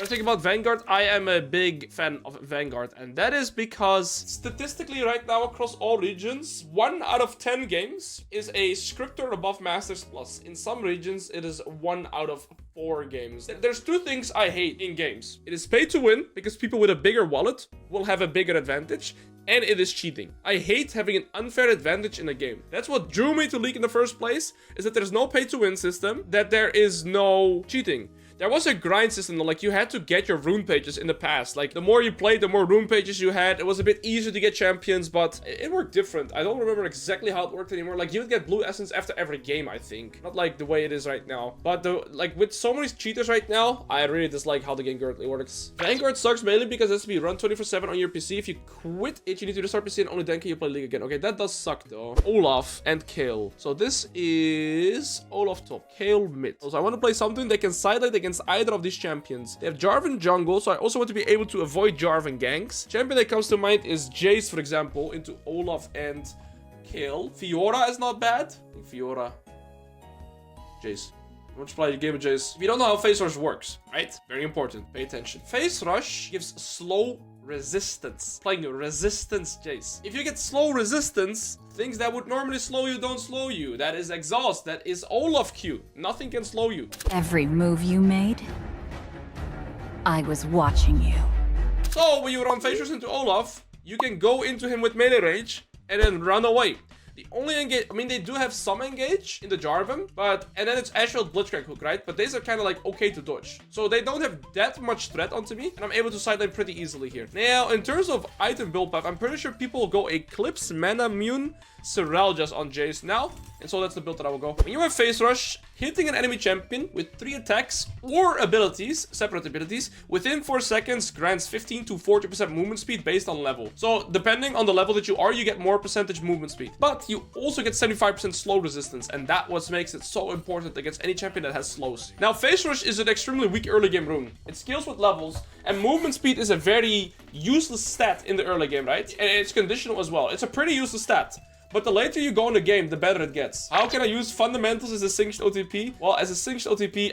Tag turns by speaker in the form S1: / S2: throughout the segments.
S1: When I think about Vanguard, I am a big fan of Vanguard, and that is because statistically right now across all regions, 1 out of 10 games is a scripter above Masters Plus. In some regions, it is 1 out of 4 games. There's 2 things I hate in games. It is pay to win, because people with a bigger wallet will have a bigger advantage, and it is cheating. I hate having an unfair advantage in a game. That's what drew me to League in the first place, is that there's no pay to win system, that there is no cheating. There was a grind system, like you had to get your rune pages in the past. Like the more you played, the more rune pages you had. It was a bit easier to get champions, but it worked different. I don't remember exactly how it worked anymore. Like you would get blue essence after every game, I think. Not like the way it is right now. But like with so many cheaters right now, I really dislike how the game currently works. Vanguard sucks mainly because it has to be run 24/7 on your PC. If you quit it, you need to restart PC and only then can you play League again. Okay, that does suck though. Olaf and Kale. So this is Olaf top, Kale mid. So I want to play something that can sidelight against either of these champions. They have Jarvan jungle, so I also want to be able to avoid Jarvan ganks. Champion that comes to mind is Jace, for example, into Olaf and Kale. Fiora is not bad. Fiora. Jace. Let's play a game of Jace. If you don't know how Phase Rush works, right? Very important. Pay attention. Phase Rush gives slow resistance. Playing resistance Jace. If you get slow resistance, things that would normally slow you don't slow you. That is exhaust. That is Olaf Q. Nothing can slow you.
S2: Every move you made, I was watching you.
S1: So when you run Phase Rush into Olaf, you can go into him with melee range and then run away. The only engage, I mean, they do have some engage in the Jarvan, and then it's Ashfield Blitzcrank hook, right? But these are kind of like okay to dodge. So they don't have that much threat onto me, and I'm able to sideline pretty easily here. Now, in terms of item build path, I'm pretty sure people will go Eclipse, Mana Mune, Sorrel just on Jace now. And so that's the build that I will go. When you have Phase Rush, hitting an enemy champion with 3 attacks or abilities, separate abilities, within 4 seconds grants 15 to 40% movement speed based on level. So depending on the level that you are, you get more percentage movement speed. But you also get 75% slow resistance, and that what makes it so important against any champion that has slows. Now, Phase Rush is an extremely weak early game rune. It scales with levels, and movement speed is a very useless stat in the early game, right? And it's conditional as well. It's a pretty useless stat. But the later you go in the game, the better it gets. How can I use fundamentals as a synced OTP? Well, as a synced OTP,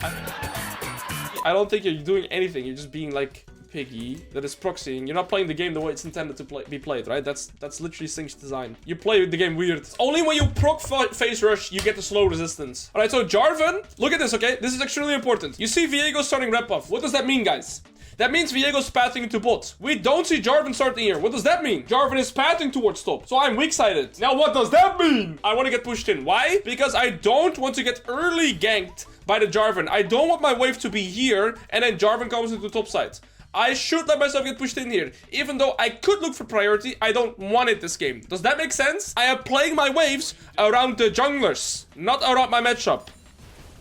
S1: I don't think you're doing anything. You're just being like piggy that is proxying. You're not playing the game the way it's intended to be played, right? That's literally synced design. You play the game weird. Only when you proc Phase Rush, you get the slow resistance. All right, so Jarvan, look at this, okay? This is extremely important. You see Viego starting red buff. What does that mean, guys? That means Viego's pathing into bot. We don't see Jarvan starting here. What does that mean? Jarvan is pathing towards top. So I'm weak-sided. Now what does that mean? I want to get pushed in. Why? Because I don't want to get early ganked by the Jarvan. I don't want my wave to be here and then Jarvan comes into top side. I should let myself get pushed in here. Even though I could look for priority, I don't want it this game. Does that make sense? I am playing my waves around the junglers, not around my matchup.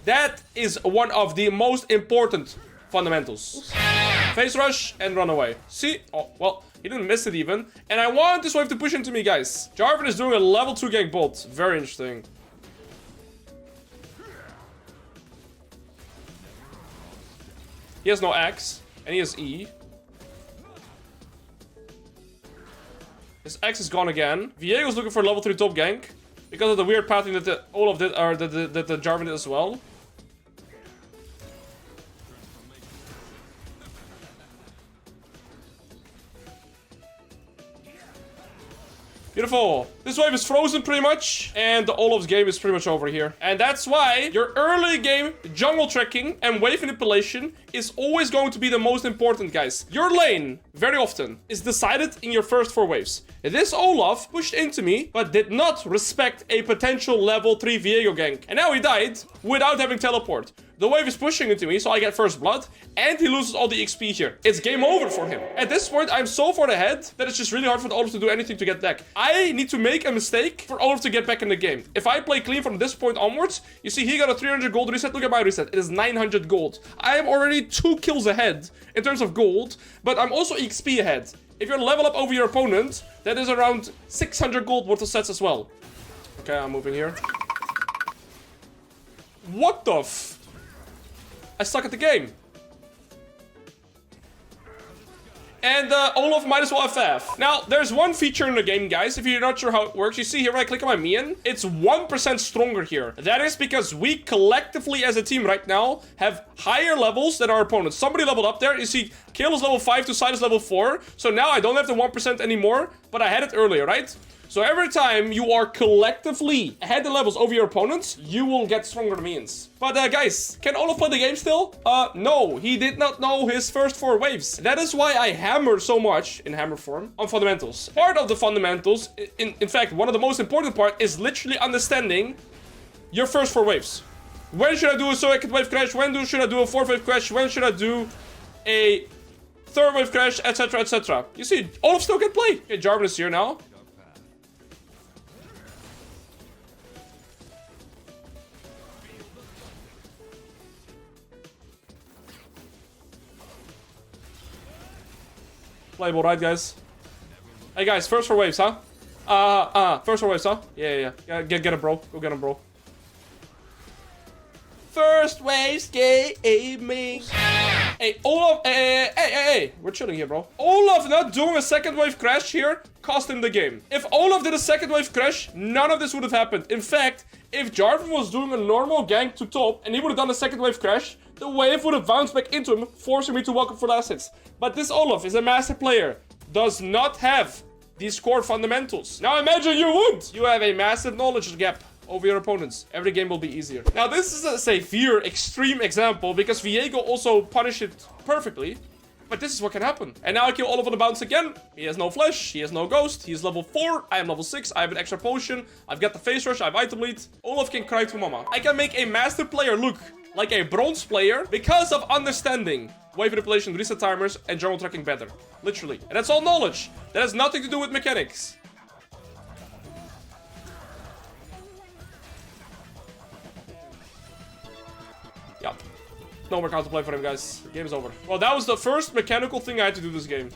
S1: That is one of the most important fundamentals. Phase Rush and run away. See? Oh, well, he didn't miss it even. And I want this wave to push into me, guys. Jarvan is doing a level 2 gank bolt. Very interesting. He has no X. And he has E. His X is gone again. Viego's looking for a level 3 top gank. Because of the weird pathing that the Olaf did, or that the Jarvan did as well. Beautiful. This wave is frozen pretty much, and the Olaf's game is pretty much over here. And that's why your early game jungle tracking and wave manipulation is always going to be the most important, guys. Your lane, very often, is decided in your first 4 waves. This Olaf pushed into me, but did not respect a potential level 3 Viego gank. And now he died without having teleport. The wave is pushing into me, so I get first blood, and he loses all the XP here. It's game over for him. At this point, I'm so far ahead that it's just really hard for the Olaf to do anything to get back. I need to make a mistake for Olaf to get back in the game. If I play clean from this point onwards, you see he got a 300 gold reset. Look at my reset. It is 900 gold. I am already 2 kills ahead in terms of gold, but I'm also XP ahead. If you're level up over your opponent, that is around 600 gold worth of sets as well. Okay, I'm moving here. What the f... I suck at the game. And Olaf might as well FF. Now, there's one feature in the game, guys. If you're not sure how it works, you see here when I click on my minion, it's 1% stronger here. That is because we collectively as a team right now have higher levels than our opponents. Somebody leveled up there. You see, Kale is level 5 to Side is level 4. So now I don't have the 1% anymore, but I had it earlier, right? So every time you are collectively ahead the levels over your opponents, you will get stronger minions. But guys, can Olaf play the game still? No, he did not know his first 4 waves. That is why I hammer so much, in hammer form, on fundamentals. Part of the fundamentals, in fact, one of the most important part is literally understanding your first 4 waves. When should I do a second wave crash? When should I do a 4th wave crash? When should I do a 3rd wave crash? Etc, etc. You see, Olaf still can play. Okay, Jarvan is here now. Playable, right, guys? Hey, guys, first 4 waves, huh? First 4 waves, huh? Yeah. Get him, bro. Go get him, bro. First waves gaming. Hey, Olaf, hey. We're chilling here, bro. Olaf not doing a second wave crash here cost him the game. If Olaf did a second wave crash, none of this would have happened. In fact, if Jarvan was doing a normal gank to top and he would have done a second wave crash, the wave would have bounced back into him, forcing me to walk up for last hits. But this Olaf is a master player, does not have these core fundamentals. Now imagine you would. You have a massive knowledge gap over your opponents. Every game will be easier. Now this is a severe, extreme example because Viego also punished it perfectly. But this is what can happen. And now I kill Olaf on the bounce again. He has no flash. He has no ghost. He is level 4. I am level 6. I have an extra potion. I've got the face rush. I have item lead. Olaf can cry to mama. I can make a master player look like a bronze player because of understanding wave manipulation, reset timers, and general tracking better. Literally. And that's all knowledge. That has nothing to do with mechanics. Yeah. No more counterplay for him, guys. The game is over. Well, that was the first mechanical thing I had to do this game.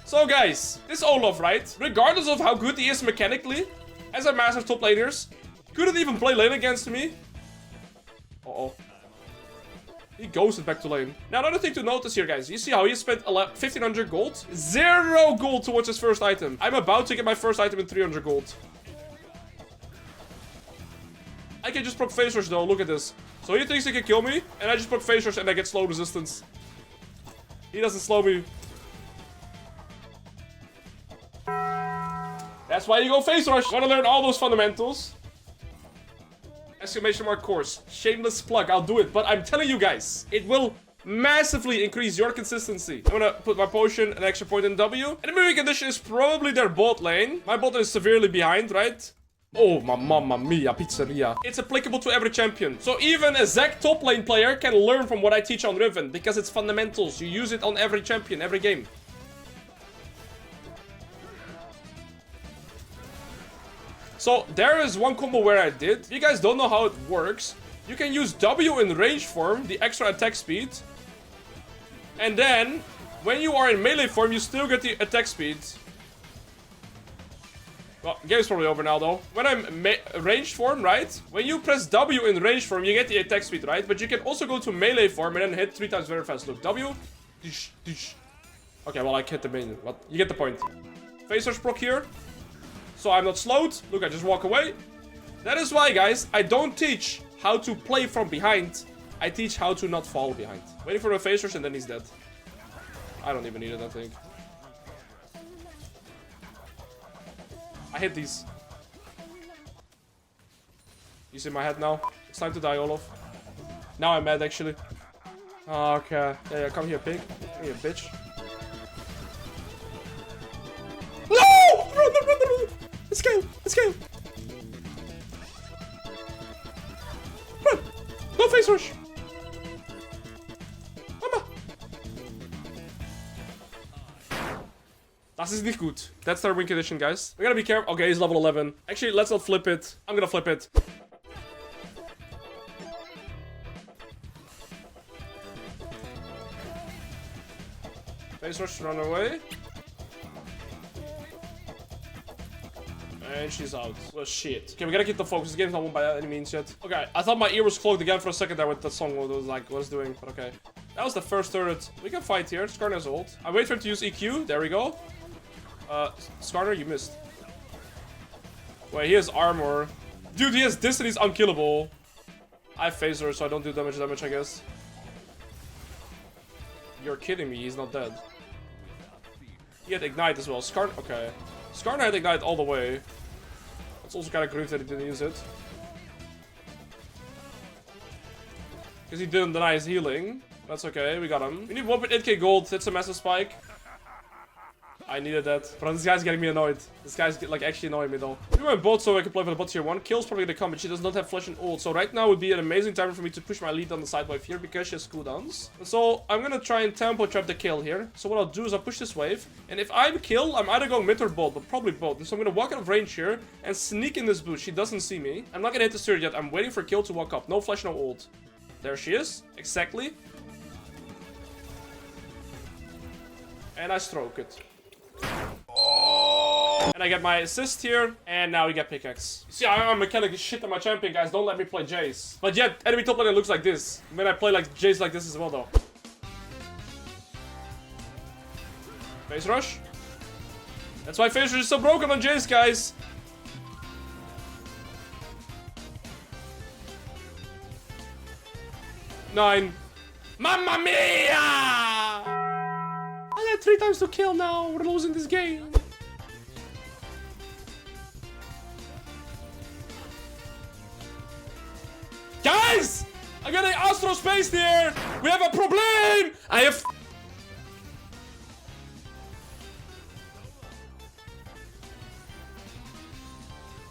S1: So, guys, this Olaf, right? Regardless of how good he is mechanically, as a master top laners, couldn't even play lane against me. Uh-oh. He ghosted back to lane. Now, another thing to notice here, guys. You see how he spent 1,500 gold? 0 gold towards his first item. I'm about to get my first item in 300 gold. I can just proc face rush, though. Look at this. So he thinks he can kill me, and I just proc face rush and I get slow resistance. He doesn't slow me. That's why you go face rush. Want to learn all those fundamentals? Exclamation mark course. Shameless plug. I'll do it. But I'm telling you guys, it will massively increase your consistency. I'm gonna put my potion an extra point in W. And the moving condition is probably their bot lane. My bot is severely behind, right? Oh, my mamma mia, pizzeria. It's applicable to every champion. So even a Zac top lane player can learn from what I teach on Riven. Because it's fundamentals. You use it on every champion, every game. So there is one combo where I did. If you guys don't know how it works, you can use W in range form, the extra attack speed. And then, when you are in melee form, you still get the attack speed. Well, game's probably over now, though. When I'm ranged form, right? When you press W in range form, you get the attack speed, right? But you can also go to melee form and then hit 3 times very fast. Look, W. Dish, dish. Okay, well, I hit the main. Well, you get the point. Face rush proc here. So I'm not slowed. Look, I just walk away. That is why, guys, I don't teach how to play from behind. I teach how to not fall behind. Waiting for the face rush and then he's dead. I don't even need it, I think. I hit these. He's in my head now. It's time to die, Olaf. Now I'm mad, actually. Oh, okay. Yeah, come here, pig. Come here, bitch. No! Run! Let's go! Let's go! Run! No face rush! Mama! Das ist nicht gut. That's their win condition, guys. We gotta be careful. Okay, he's level 11. Actually, let's not flip it. I'm gonna flip it. Face rush, run away. And she's out. Well, shit. Okay, we gotta keep the focus. This game's not won by any means yet. Okay, I thought my ear was clogged again for a second there with that song. What it was like, what it's doing, but okay. That was the first turret. We can fight here. Skarner's ult. I wait for him to use EQ. There we go. Skarner, you missed. Wait, he has armor. Dude, he has this and he's unkillable. I have phaser, so I don't do damage, I guess. You're kidding me, he's not dead. He had ignite as well. Okay. Skarner had ignite all the way. It's also kind of grief that he didn't use it. Because he didn't deny his healing. That's okay, we got him. We need 1.8k gold, that's a massive spike. I needed that. But this guy's getting me annoyed. This guy's like actually annoying me though. We went bot so I can play for the bot tier 1. Kill's probably gonna come, but she does not have flash and ult. So right now would be an amazing time for me to push my lead on the side wave here because she has cooldowns. And so I'm gonna try and tempo trap the kill here. So what I'll do is I'll push this wave. And if I'm kill, I'm either going mid or bot, but probably both. So I'm gonna walk out of range here and sneak in this boost. She doesn't see me. I'm not gonna hit the turret yet. I'm waiting for kill to walk up. No flash, no ult. There she is. Exactly. And I stroke it. And I get my assist here, and now we get pickaxe. See, I'm mechanically shit on my champion, guys. Don't let me play Jace. But yet, enemy top laner looks like this. When I play like Jace like this as well, though. Phase rush. That's why phase rush is so broken on Jace, guys. Nine. Mamma mia! I had 3 times to kill now. We're losing this game. Guys! I got an Astro Space here! We have a problem! I have...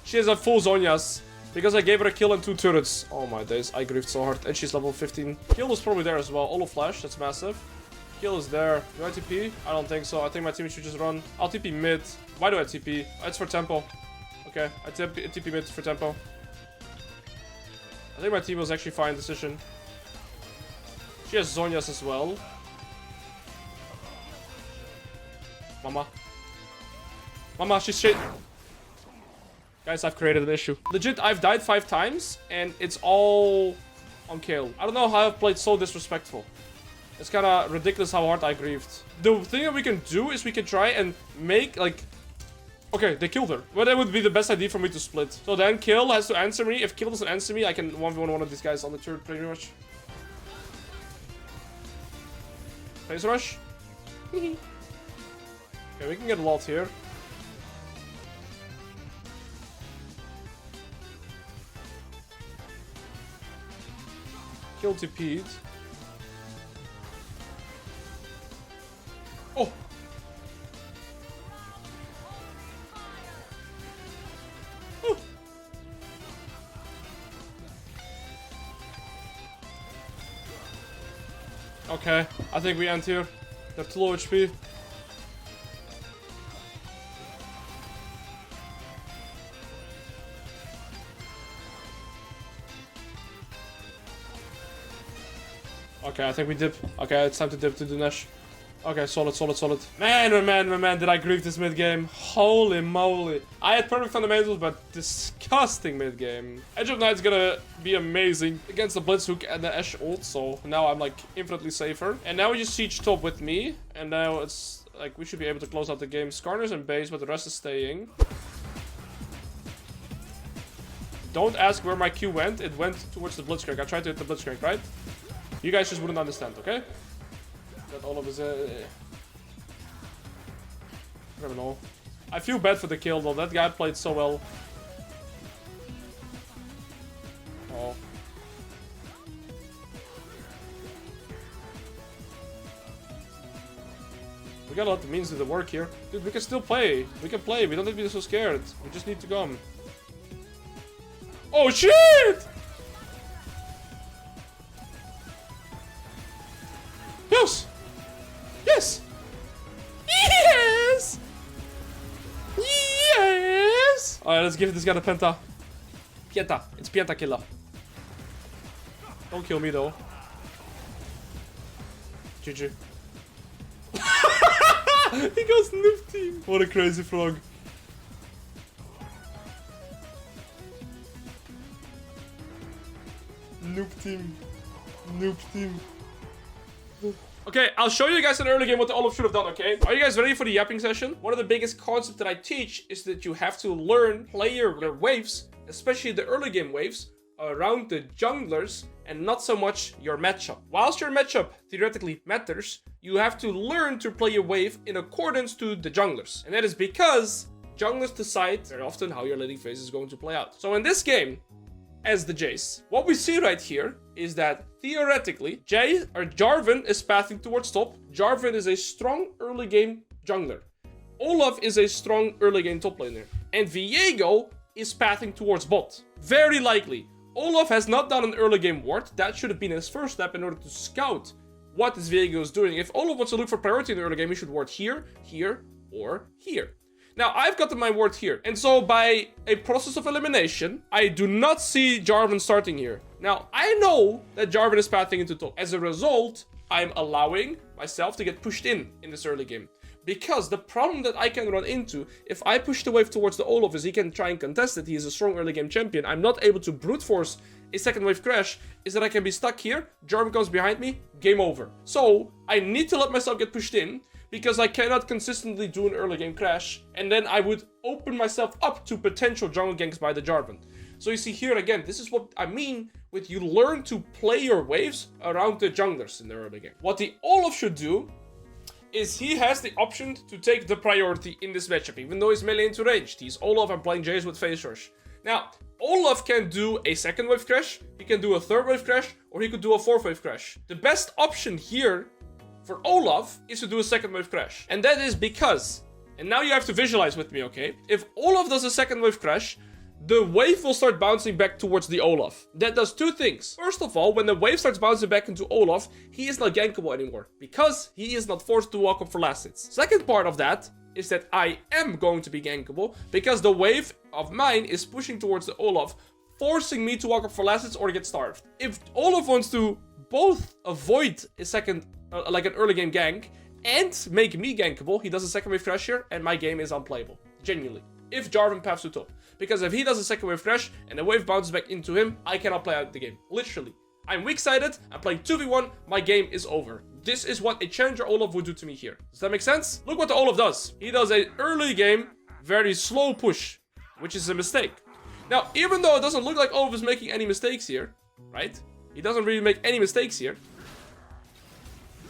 S1: She has a full Zhonya's. Because I gave her a kill and 2 turrets. Oh my days, I griefed so hard. And she's level 15. Kill is probably there as well. Olo flash, that's massive. Kill is there. Do I TP? I don't think so. I think my team should just run. I'll TP mid. Why do I TP? It's for tempo. Okay, I TP mid for tempo. I think my team was actually fine decision. She has Zhonya's as well. Mama. Mama, she's shit. Guys, I've created an issue. Legit, I've died 5 times, and it's all on kill. I don't know how I've played so disrespectful. It's kind of ridiculous how hard I grieved. The thing that we can do is we can try and make, like... Okay, they killed her. But that would be the best idea for me to split. So then Kill has to answer me. If Kill doesn't answer me, I can 1v1 one of these guys on the turret pretty much. Phase rush. Okay, we can get a lot here. Kill TP'd. Oh! Oh! Okay, I think we end here. They're too low HP. Okay, I think we dip. Okay, it's time to dip to the Nash. Okay, solid, solid, solid. Man, oh man, did I grieve this mid-game. Holy moly. I had perfect fundamentals, but disgusting mid-game. Edge of Night's gonna be amazing against the Blitzhook and the Ashe ult, so now I'm like infinitely safer. And now we just siege top with me, and now it's like we should be able to close out the game. Skarner's in base, but the rest is staying. Don't ask where my Q went. It went towards the Blitzcrank. I tried to hit the Blitzcrank, right? You guys just wouldn't understand, okay? That all of his... I don't know. I feel bad for the kill though. That guy played so well. Oh. We gotta let the means do the work here. Dude, we can still play. We can play. We don't need to be so scared. We just need to come. Oh shit! Yes! Yes! Yes! Yes! Alright, let's give this guy the penta. Pienta. It's Pienta killer. Don't kill me though. GG. He goes noob team. What a crazy frog. Noob team. Noob team. Okay, I'll show you guys in early game what the Olaf should have done, okay? Are you guys ready for the yapping session? One of the biggest concepts that I teach is that you have to learn player waves, especially the early game waves, around the junglers and not so much your matchup. Whilst your matchup theoretically matters, you have to learn to play your wave in accordance to the junglers. And that is because junglers decide very often how your laning phase is going to play out. So in this game, as the Jace, what we see right here is that theoretically, Jarvan is pathing towards top. Jarvan is a strong early game jungler. Olaf is a strong early game top laner. And Viego is pathing towards bot. Very likely. Olaf has not done an early game ward. That should have been his first step in order to scout what is Viego is doing. If Olaf wants to look for priority in the early game, he should ward here, here, or here. Now, I've gotten my ward here. And so by a process of elimination, I do not see Jarvan starting here. Now, I know that Jarvan is pathing into top. As a result, I'm allowing myself to get pushed in this early game. Because the problem that I can run into, if I push the wave towards the Olaf, is he can try and contest it. He is a strong early game champion. I'm not able to brute force a second wave crash, is that I can be stuck here. Jarvan comes behind me, game over. So, I need to let myself get pushed in, because I cannot consistently do an early game crash, and then I would open myself up to potential jungle ganks by the Jarvan. So you see here again, this is what I mean with you learn to play your waves around the junglers in the early game. What the Olaf should do is he has the option to take the priority in this matchup, even though he's melee into ranged. He's Olaf, I'm playing Jace with Phase Rush. Now, Olaf can do a second wave crash, he can do a third wave crash, or he could do a fourth wave crash. The best option here for Olaf is to do a second wave crash. And that is because, and now you have to visualize with me, okay? If Olaf does a second wave crash, the wave will start bouncing back towards the Olaf. That does two things. First of all, when the wave starts bouncing back into Olaf, he is not gankable anymore because he is not forced to walk up for last hits. Second part of that is that I am going to be gankable because the wave of mine is pushing towards the Olaf, forcing me to walk up for last hits or get starved. If Olaf wants to both avoid a second, like an early game gank, and make me gankable, he does a second wave crash here, and my game is unplayable. Genuinely. If Jarvan paths to top. Because if he does a second wave crash, and the wave bounces back into him, I cannot play out the game. Literally. I'm weak-sided, I'm playing 2v1, my game is over. This is what a challenger Olaf would do to me here. Does that make sense? Look what the Olaf does. He does a early game, very slow push, which is a mistake. Now, even though it doesn't look like Olaf is making any mistakes here, right? He doesn't really make any mistakes here.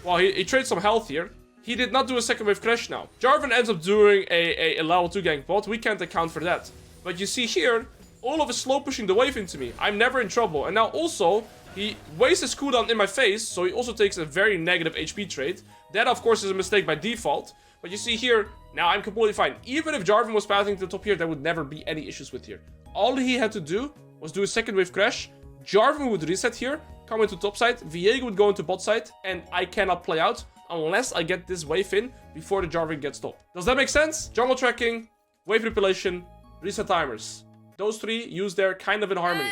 S1: Well, he trades some health here. He did not do a second wave crash now. Jarvan ends up doing a level 2 gank bot. We can't account for that. But you see here, Olaf is slow pushing the wave into me. I'm never in trouble. And now also, he wastes his cooldown in my face. So he also takes a very negative HP trade. That, of course, is a mistake by default. But you see here, now I'm completely fine. Even if Jarvan was pathing to the top here, there would never be any issues with here. All he had to do was do a second wave crash. Jarvan would reset here, come into top side, Viego would go into bot side, and I cannot play out unless I get this wave in before the Jarvan gets top. Does that make sense? Jungle tracking, wave manipulation, reset timers. Those three used there kind of in harmony.